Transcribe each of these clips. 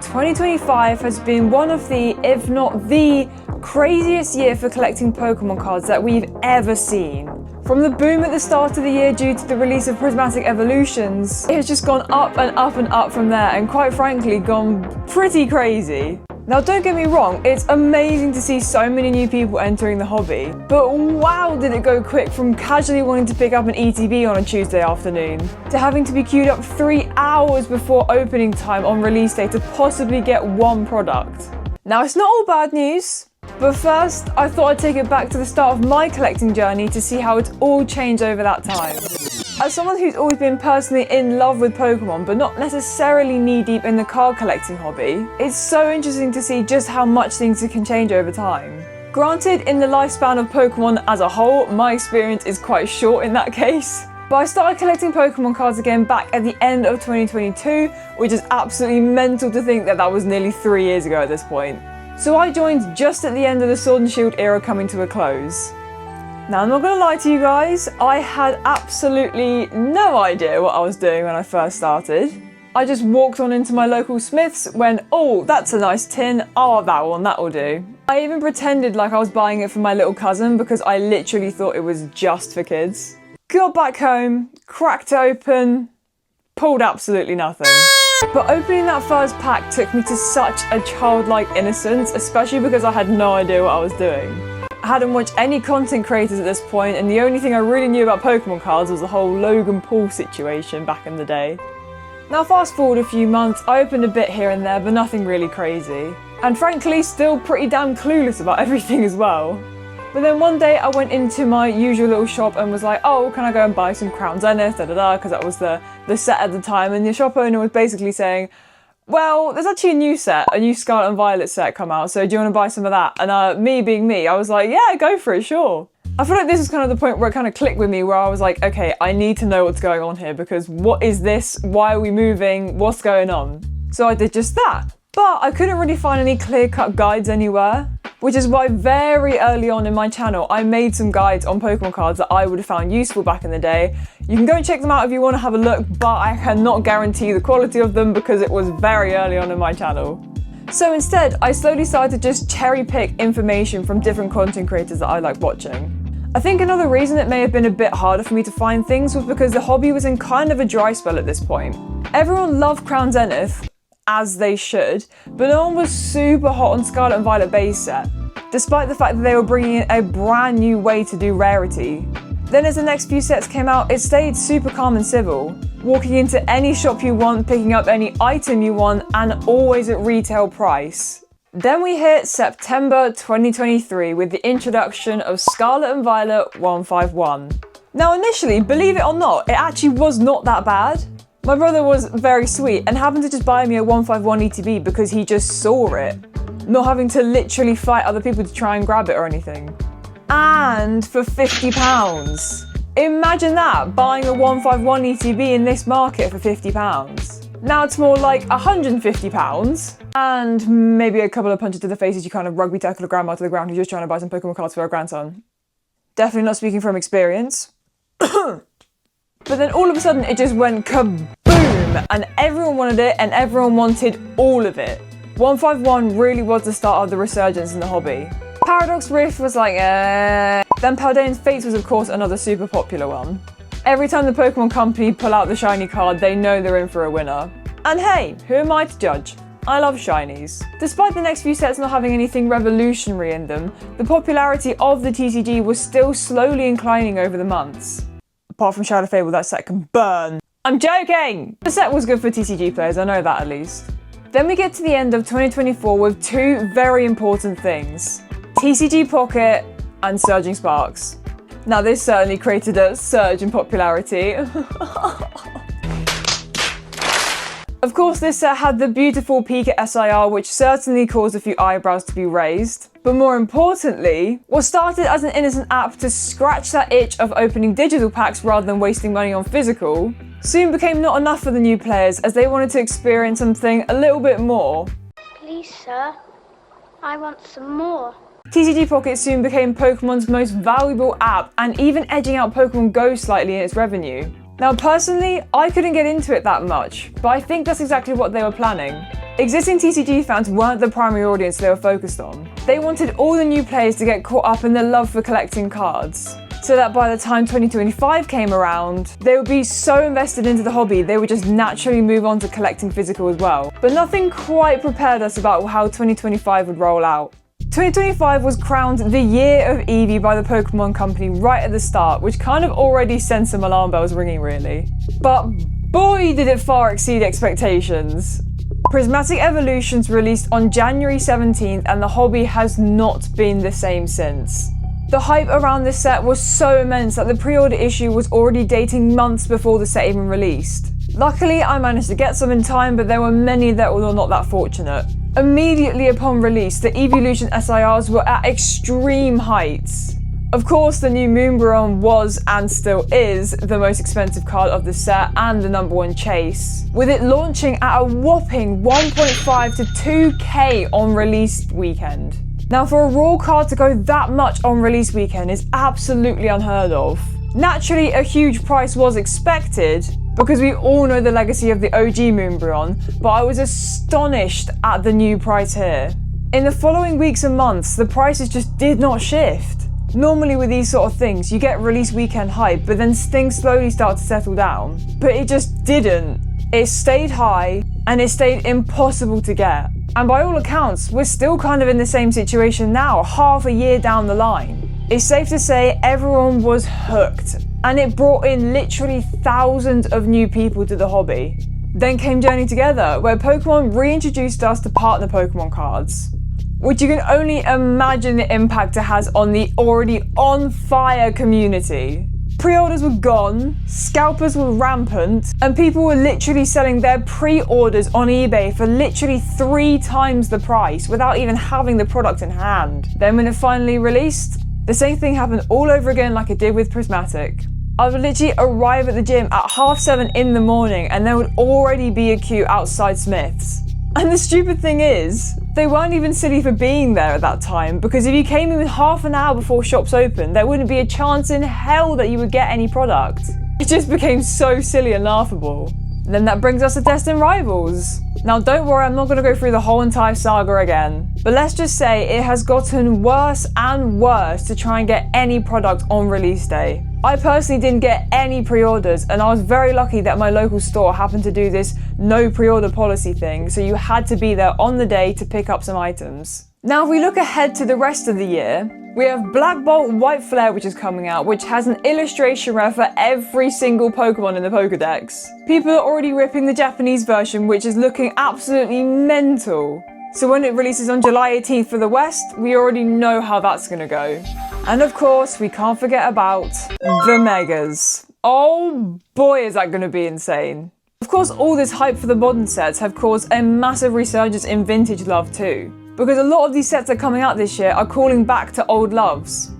2025 has been one of the, if not the, craziest year for collecting Pokemon cards that we've ever seen. From the boom at the start of the year due to the release of Prismatic Evolutions, it has just gone up and up and up from there, and quite frankly gone pretty crazy. Now don't get me wrong, it's amazing to see so many new people entering the hobby, but wow did it go quick from casually wanting to pick up an ETB on a Tuesday afternoon, to having to be queued up 3 hours before opening time on release day to possibly get one product. Now it's not all bad news, but first I thought I'd take it back to the start of my collecting journey to see how it's all changed over that time. As someone who's always been personally in love with Pokemon, but not necessarily knee-deep in the card collecting hobby, it's so interesting to see just how much things can change over time. Granted, in the lifespan of Pokemon as a whole, my experience is quite short in that case. But I started collecting Pokemon cards again back at the end of 2022, which is absolutely mental to think that that was nearly 3 years ago at this point. So I joined just at the end of the Sword and Shield era coming to a close. Now, I'm not going to lie to you guys, I had absolutely no idea what I was doing when I first started. I just walked on into my local Smith's, went, oh, that's a nice tin, I'll have that one, that'll do. I even pretended like I was buying it for my little cousin because I literally thought it was just for kids. Got back home, cracked it open, pulled absolutely nothing. But opening that first pack took me to such a childlike innocence, especially because I had no idea what I was doing. I hadn't watched any content creators at this point, and the only thing I really knew about Pokemon cards was the whole Logan Paul situation back in the day. Now fast forward a few months, I opened a bit here and there, but nothing really crazy. And frankly, still pretty damn clueless about everything as well. But then one day I went into my usual little shop and was like, oh, can I go and buy some Crown Zenith, because that was the set at the time, and the shop owner was basically saying, well, there's actually a new set, a new Scarlet and Violet set come out, so do you want to buy some of that? And me being me, I was like, yeah, go for it, sure. I feel like this is kind of the point where it kind of clicked with me, where I was like, okay, I need to know what's going on here, because what is this? Why are we moving? What's going on? So I did just that. But I couldn't really find any clear-cut guides anywhere, which is why very early on in my channel, I made some guides on Pokemon cards that I would have found useful back in the day. You can go and check them out if you want to have a look, but I cannot guarantee the quality of them because it was very early on in my channel. So instead, I slowly started to just cherry pick information from different content creators that I like watching. I think another reason it may have been a bit harder for me to find things was because the hobby was in kind of a dry spell at this point. Everyone loved Crown Zenith, as they should, but no one was super hot on Scarlet and Violet base set, despite the fact that they were bringing in a brand new way to do rarity. Then as the next few sets came out, it stayed super calm and civil, walking into any shop you want, picking up any item you want, and always at retail price. Then we hit September 2023 with the introduction of Scarlet and Violet 151. Now initially, believe it or not, it actually was not that bad. My brother was very sweet and happened to just buy me a 151 ETB because he just saw it, not having to literally fight other people to try and grab it or anything. And for £50. Imagine that, buying a 151 ETB in this market for £50. Now it's more like £150 and maybe a couple of punches to the face as you kind of rugby tackle a grandma to the ground who's just trying to buy some Pokemon cards for her grandson. Definitely not speaking from experience. But then all of a sudden it just went kaboom, and everyone wanted it and everyone wanted all of it. 151 really was the start of the resurgence in the hobby. Paradox Rift was like, Then Paldean's Fates was of course another super popular one. Every time the Pokemon company pull out the shiny card, they know they're in for a winner. And hey, who am I to judge? I love shinies. Despite the next few sets not having anything revolutionary in them, the popularity of the TCG was still slowly inclining over the months. Apart from Shadow Fable, that set can burn. I'm joking! The set was good for TCG players, I know that at least. Then we get to the end of 2024 with two very important things. TCG Pocket and Surging Sparks. Now this certainly created a surge in popularity. Of course, this set had the beautiful peak at SIR, which certainly caused a few eyebrows to be raised. But more importantly, what started as an innocent app to scratch that itch of opening digital packs rather than wasting money on physical, soon became not enough for the new players as they wanted to experience something a little bit more. Please, sir, I want some more. TCG Pocket soon became Pokemon's most valuable app and even edging out Pokemon Go slightly in its revenue. Now personally, I couldn't get into it that much, but I think that's exactly what they were planning. Existing TCG fans weren't the primary audience they were focused on. They wanted all the new players to get caught up in their love for collecting cards, so that by the time 2025 came around, they would be so invested into the hobby they would just naturally move on to collecting physical as well. But nothing quite prepared us about how 2025 would roll out. 2025 was crowned the year of Eevee by the Pokemon Company right at the start, which kind of already sent some alarm bells ringing really. But boy did it far exceed expectations. Prismatic Evolutions released on January 17th and the hobby has not been the same since. The hype around this set was so immense that the pre-order issue was already dating months before the set even released. Luckily, I managed to get some in time, but there were many that were not that fortunate. Immediately upon release, the Evolution SIRs were at extreme heights. Of course, the new Moonbron was, and still is, the most expensive card of the set and the #1 chase, with it launching at a whopping 1.5 to 2k on release weekend. Now, for a raw card to go that much on release weekend is absolutely unheard of. Naturally, a huge price was expected, because we all know the legacy of the OG Moonbron, but I was astonished at the new price here. In the following weeks and months, the prices just did not shift. Normally with these sort of things, you get release weekend hype, but then things slowly start to settle down. But it just didn't. It stayed high, and it stayed impossible to get. And by all accounts, we're still kind of in the same situation now, half a year down the line. It's safe to say everyone was hooked, and it brought in literally thousands of new people to the hobby. Then came Journey Together, where Pokemon reintroduced us to partner Pokemon cards, which you can only imagine the impact it has on the already on fire community. Pre-orders were gone, scalpers were rampant, and people were literally selling their pre-orders on eBay for literally 3 times the price without even having the product in hand. Then when it finally released, the same thing happened all over again like it did with Prismatic. I would literally arrive at the gym at 7:30 in the morning and there would already be a queue outside Smith's. And the stupid thing is, they weren't even silly for being there at that time, because if you came in half an hour before shops opened, there wouldn't be a chance in hell that you would get any product. It just became so silly and laughable. And then that brings us to Destined Rivals. Now don't worry, I'm not going to go through the whole entire saga again, but let's just say it has gotten worse and worse to try and get any product on release day. I personally didn't get any pre-orders, and I was very lucky that my local store happened to do this no pre-order policy thing, so you had to be there on the day to pick up some items. Now if we look ahead to the rest of the year, we have Black Bolt White Flare, which is coming out, which has an illustration rare for every single Pokemon in the Pokedex. People are already ripping the Japanese version, which is looking absolutely mental. So when it releases on July 18th for the West, we already know how that's gonna go. And of course, we can't forget about the Megas. Oh boy, is that gonna be insane. Of course, all this hype for the modern sets have caused a massive resurgence in vintage love too, because a lot of these sets that are coming out this year are calling back to old loves.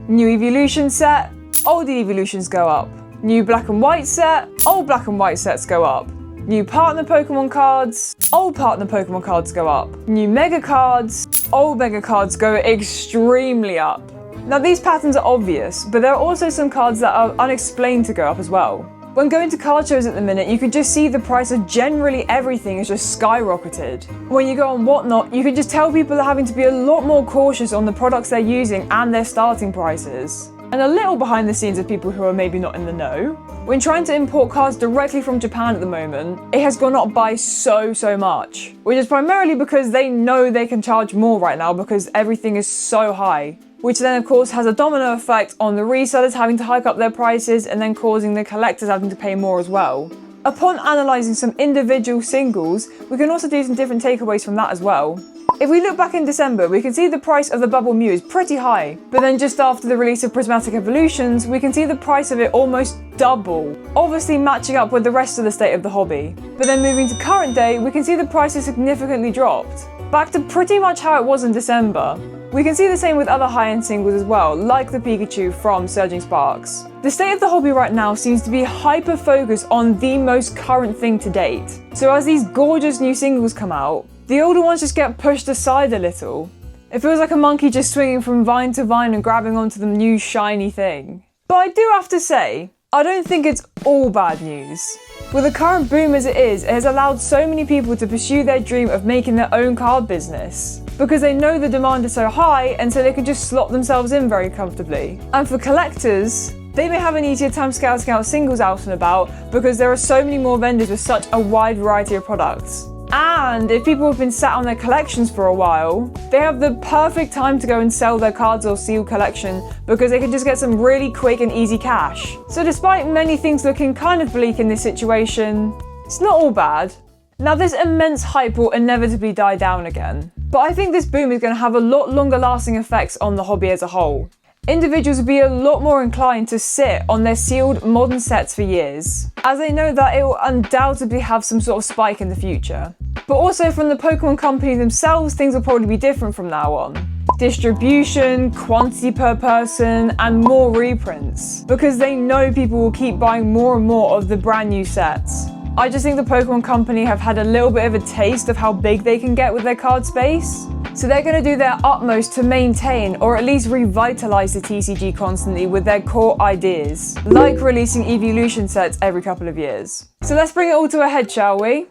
New Evolution set, old Evolutions go up. New Black and White set, old Black and White sets go up. New partner Pokemon cards, old partner Pokemon cards go up. New Mega cards, old Mega cards go extremely up. Now these patterns are obvious, but there are also some cards that are unexplained to go up as well. When going to card shows at the minute, you can just see the price of generally everything has just skyrocketed. When you go on Whatnot, you can just tell people are having to be a lot more cautious on the products they're using and their starting prices. And a little behind the scenes of people who are maybe not in the know. When trying to import cards directly from Japan at the moment, it has gone up by so much. Which is primarily because they know they can charge more right now because everything is so high. Which then of course has a domino effect on the resellers having to hike up their prices and then causing the collectors having to pay more as well. Upon analysing some individual singles, we can also do some different takeaways from that as well. If we look back in December, we can see the price of the Bubble Mew is pretty high, but then just after the release of Prismatic Evolutions, we can see the price of it almost double, obviously matching up with the rest of the state of the hobby. But then moving to current day, we can see the price has significantly dropped, back to pretty much how it was in December. We can see the same with other high-end singles as well, like the Pikachu from Surging Sparks. The state of the hobby right now seems to be hyper-focused on the most current thing to date. So as these gorgeous new singles come out, the older ones just get pushed aside a little. It feels like a monkey just swinging from vine to vine and grabbing onto the new shiny thing. But I do have to say, I don't think it's all bad news. With the current boom as it has allowed so many people to pursue their dream of making their own card business, because they know the demand is so high and so they can just slot themselves in very comfortably. And for collectors, they may have an easier time scouting out singles out and about because there are so many more vendors with such a wide variety of products. And if people have been sat on their collections for a while, they have the perfect time to go and sell their cards or sealed collection because they can just get some really quick and easy cash. So despite many things looking kind of bleak in this situation, it's not all bad. Now this immense hype will inevitably die down again, but I think this boom is going to have a lot longer lasting effects on the hobby as a whole. Individuals will be a lot more inclined to sit on their sealed modern sets for years, as they know that it will undoubtedly have some sort of spike in the future. But also from the Pokemon company themselves, things will probably be different from now on. Distribution, quantity per person, and more reprints, because they know people will keep buying more and more of the brand new sets. I just think the Pokemon company have had a little bit of a taste of how big they can get with their card space. So they're going to do their utmost to maintain or at least revitalize the TCG constantly with their core ideas, like releasing evolution sets every couple of years. So let's bring it all to a head, shall we?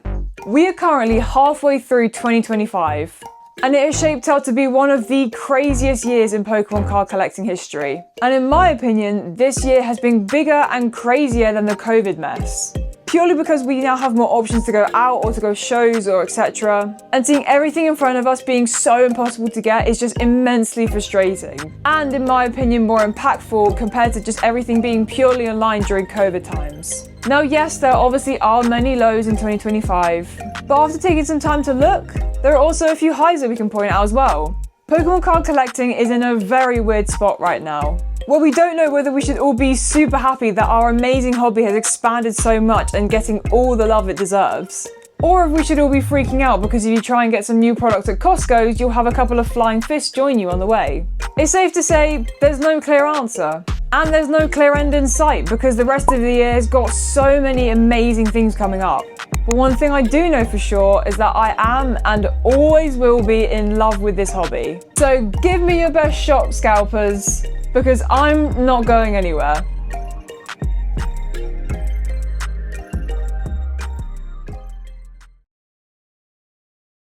We are currently halfway through 2025, and it is shaped out to be one of the craziest years in Pokemon card collecting history. And in my opinion, this year has been bigger and crazier than the COVID mess. Purely because we now have more options to go out or to go shows or etc. And seeing everything in front of us being so impossible to get is just immensely frustrating. And in my opinion, more impactful compared to just everything being purely online during COVID times. Now yes, there obviously are many lows in 2025, but after taking some time to look, there are also a few highs that we can point out as well. Pokemon card collecting is in a very weird spot right now, where we don't know whether we should all be super happy that our amazing hobby has expanded so much and getting all the love it deserves, or if we should all be freaking out because if you try and get some new products at Costco's, you'll have a couple of flying fists join you on the way. It's safe to say there's no clear answer, and there's no clear end in sight because the rest of the year has got so many amazing things coming up. But one thing I do know for sure is that I am and always will be in love with this hobby. So give me your best shot, scalpers, because I'm not going anywhere.